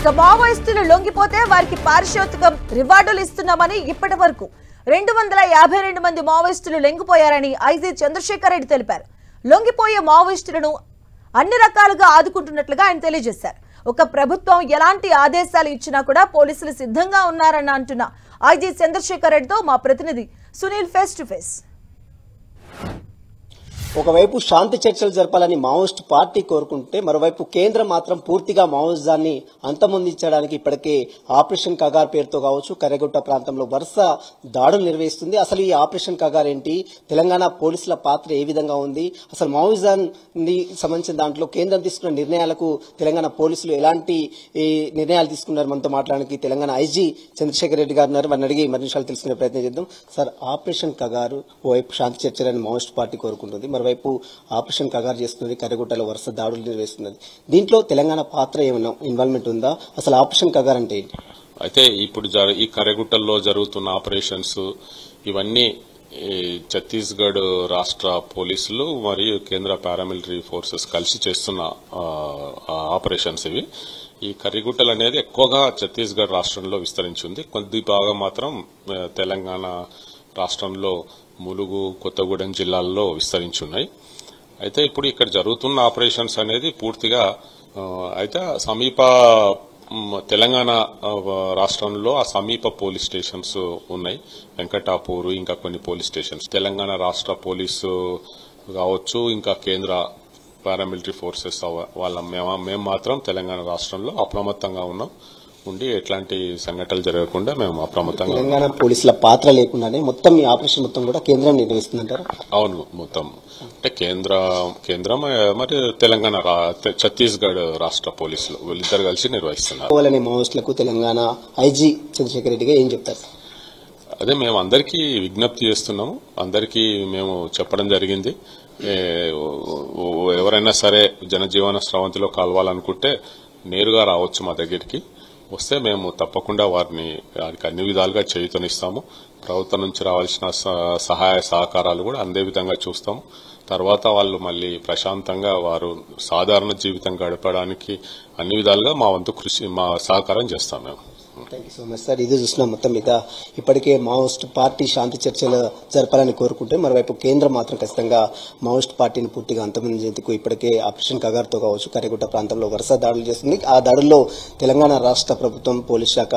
ఇక మావోయిస్టులు లొంగిపోతే వారికి పారితోషికం రివార్డులు ఇస్తున్నామని ఇప్పటి వరకు 252 మంది మావోయిస్టులు లొంగిపోయారని ఐజీ చంద్రశేఖర్ రెడ్డి తెలిపారు. లొంగిపోయే మావోయిస్టులను అన్ని రకాలుగా ఆదుకుంటున్నట్లుగా ఆయన తెలియజేశారు. ఒక ప్రభుత్వం ఎలాంటి ఆదేశాలు ఇచ్చినా కూడా పోలీసులు సిద్ధంగా ఉన్నారని అంటున్న ఐజీ చంద్రశేఖర్ రెడ్డితో మా ప్రతినిధి సునీల్ ఫేస్ టు ఫేస్. ఒకవైపు శాంతి చర్చలు జరపాలని మావోయిస్ట్ పార్టీ కోరుకుంటే మరోవైపు కేంద్రం మాత్రం పూర్తిగా మావోయిజాన్ని అంతమొందించడానికి ఇప్పటికే ఆపరేషన్ కగార్ పేరుతో కావచ్చు కర్రెగుట్ట ప్రాంతంలో వరుస దాడులు నిర్వహిస్తుంది. అసలు ఈ ఆపరేషన్ కగార్ ఏంటి, తెలంగాణ పోలీసుల పాత్ర ఏ విధంగా ఉంది, అసలు మావోయిజాన్ని సంబంధించిన దాంట్లో కేంద్రం తీసుకున్న నిర్ణయాలకు తెలంగాణ పోలీసులు ఎలాంటి నిర్ణయాలు తీసుకున్నారు, మనతో మాట్లాడడానికి తెలంగాణ ఐజీ చంద్రశేఖర్ రెడ్డి గారు ఉన్నారు. వారిని అడిగి మరిన్ని విషయాలు తెలుసుకునే ప్రయత్నం చేద్దాం. సార్, ఆపరేషన్ కగారు ఓవైపు శాంతి చర్చలని మావోయిస్ట్ పార్టీ కోరుకుంటుంది, వైపు ఆపరేషన్ కగారు చేస్తున్నది, కర్రెగుట్టలో వరుస దాడులు నిర్వహిస్తున్నది. దీంట్లో తెలంగాణ పాత్ర ఏమైనా ఇన్వాల్వ్మెంట్ ఉందా? అసలు ఆపరేషన్ కగార్ అంటే ఏంటి? అయితే ఇప్పుడు ఈ కర్రెగుట్టల్లో జరుగుతున్న ఆపరేషన్స్ ఇవన్నీ ఛత్తీస్గఢ్ రాష్ట్ర పోలీసులు మరియు కేంద్ర పారామిలిటరీ ఫోర్సెస్ కలిసి చేస్తున్న ఆపరేషన్స్ ఇవి. ఈ కర్రెగుట్టలు అనేది ఎక్కువగా ఛత్తీస్గఢ్ రాష్ట్రంలో విస్తరించింది. కొద్ది భాగం మాత్రం తెలంగాణ రాష్ట్రంలో ములుగు, కొత్తగూడెం జిల్లాల్లో విస్తరించున్నాయి. అయితే ఇప్పుడు ఇక్కడ జరుగుతున్న ఆపరేషన్స్ అనేది పూర్తిగా అయితే సమీప తెలంగాణ రాష్ట్రంలో ఆ సమీప పోలీస్ స్టేషన్స్ ఉన్నాయి. వెంకటాపూర్, ఇంకా కొన్ని పోలీస్ స్టేషన్స్ తెలంగాణ రాష్ట్ర పోలీసు కావచ్చు, ఇంకా కేంద్ర పారామిలిటరీ ఫోర్సెస్ మేము మాత్రం తెలంగాణ రాష్ట్రంలో అప్రమత్తంగా ఉన్నాం. ఉండి ఎట్లాంటి సంఘటనలు జరగకుండా మేము అప్రమత్తంగా. తెలంగాణ పోలీసుల పాత్ర లేకుండానే మొత్తం ఈ ఆపరేషన్ మొత్తం కూడా కేంద్రం నిర్వహిస్తుందంటారు? అవును, మొత్తం అంటే కేంద్రం మరి తెలంగాణ ఛత్తీస్గఢ్ రాష్ట్ర పోలీసులు వీళ్ళిద్దరు కలిసి నిర్వహిస్తున్నారు. మావోయిస్టులకు తెలంగాణ ఐజీ చంద్రశేఖర్ రెడ్డిగా ఏం చెప్తారు? అదే మేము అందరికీ విజ్ఞప్తి చేస్తున్నాము, అందరికీ మేము చెప్పడం జరిగింది. ఎవరైనా సరే జనజీవన స్రవంతిలో కలవాలనుకుంటే నేరుగా రావచ్చు మా దగ్గరికి. వస్తే మేము తప్పకుండా వారికి అన్ని విధాలుగా చేయూతనిస్తాము. ప్రభుత్వం నుంచి రావాల్సిన సహాయ సహకారాలు కూడా అందే విధంగా చూస్తాము. తర్వాత వాళ్ళు మళ్ళీ ప్రశాంతంగా వారు సాధారణ జీవితం గడపడానికి అన్ని విధాలుగా మా వంతు కృషి, మా సహకారం చేస్తాం మేము. Thank you so much sir. ఇది చూసినా మొత్తం మీద ఇప్పటికే మావోయిస్ట్ పార్టీ శాంతి చర్చలు జరపాలని కోరుకుంటే మరోవైపు కేంద్రం మాత్రం ఖచ్చితంగా మావోయిస్ట్ పార్టీని పూర్తిగా అంతమొందించేందుకు ఇప్పటికే ఆపరేషన్ కగార్తో కావచ్చు కర్రెగుట్ట ప్రాంతంలో వరుస దాడులు చేస్తుంది. ఆ దాడుల్లో తెలంగాణ రాష్ట్ర ప్రభుత్వం, పోలీస్ శాఖ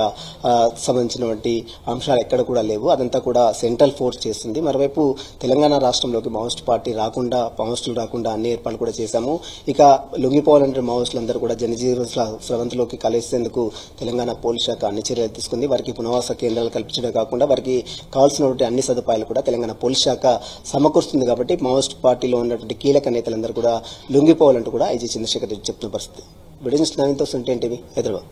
సంబంధించినటువంటి అంశాలు ఎక్కడ కూడా లేవు. అదంతా కూడా సెంట్రల్ ఫోర్స్ చేస్తుంది. మరోవైపు తెలంగాణ రాష్ట్రంలోకి మావోయిస్ట్ పార్టీ రాకుండా, మావోయిస్టులు రాకుండా అన్ని ఏర్పాట్లు కూడా చేశాము. ఇక లొంగిపోవాలంటే మావోయిస్టులందరూ కూడా జనజీవన స్రవంతిలోకి కలిసేందుకు తెలంగాణ పోలీస్ శాఖ అన్ని చర్యలు తీసుకుంది. వారికి పునరావాస కేంద్రాలు కల్పించడమే కాకుండా వారికి కావాల్సినటువంటి అన్ని సదుపాయాలు కూడా తెలంగాణ పోలీస్ శాఖ సమకూరుస్తుంది. కాబట్టి మావోయిస్ట్ పార్టీలో ఉన్నటువంటి కీలక నేతలందరూ కూడా లొంగిపోవాలంటూ కూడా ఐజీ చంద్రశేఖర్ రెడ్డి చెప్తున్న పరిస్థితి. Video news 9 Hyderabad.